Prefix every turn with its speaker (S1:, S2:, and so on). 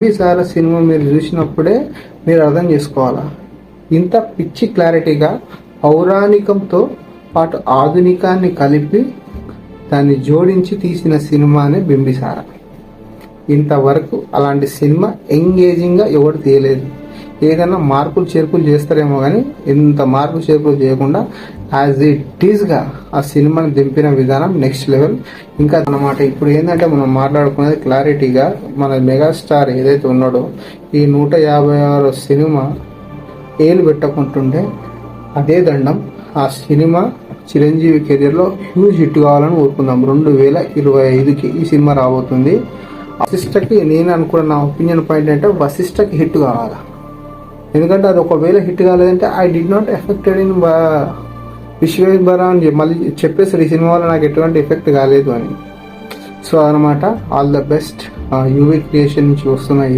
S1: Bimbisara cinema మీరు చూసినప్పుడే మీరు అర్థం చేసుకోవాలా, ఇంత పిచ్చి క్లారిటీగా పౌరాణికంతో పాటు ఆధునికాన్ని కలిపి దాన్ని జోడించి తీసిన సినిమానే బింబిసార. ఇంతవరకు అలాంటి సినిమా ఎంగేజింగ్గా ఎవరు తీయలేదు. ఏదైనా మార్పులు చేర్పులు చేస్తారేమో కానీ ఇంత మార్పులు చేర్పులు చేయకుండా యాజ్ ఇట్ ఈస్గా ఆ సినిమాని దింపిన విధానం నెక్స్ట్ లెవెల్. ఇంకా అన్నమాట ఇప్పుడు ఏంటంటే మనం మాట్లాడుకునేది క్లారిటీగా మన మెగాస్టార్ ఏదైతే ఉన్నాడో ఈ 156 సినిమా ఏలు పెట్టకుంటుండే అదే దండం. ఆ సినిమా చిరంజీవి కెరియర్లో హ్యూజ్ హిట్ కావాలని కోరుకుందాం. 2025కి ఈ సినిమా రాబోతుంది. వశిష్ఠకి నేను అనుకున్న నా ఒపీనియన్ పాయింట్ అంటే వశిష్ఠకి హిట్ కావాలి. ఎందుకంటే అది ఒకవేళ హిట్ కాలేదంటే I did not effected in Visweswara అని మళ్ళీ చెప్పేసారు ఈ సినిమా వల్ల నాకు ఎటువంటి ఎఫెక్ట్ కాలేదు అని. సో అనమాట all the best UV creation నుంచి వస్తున్నాయి.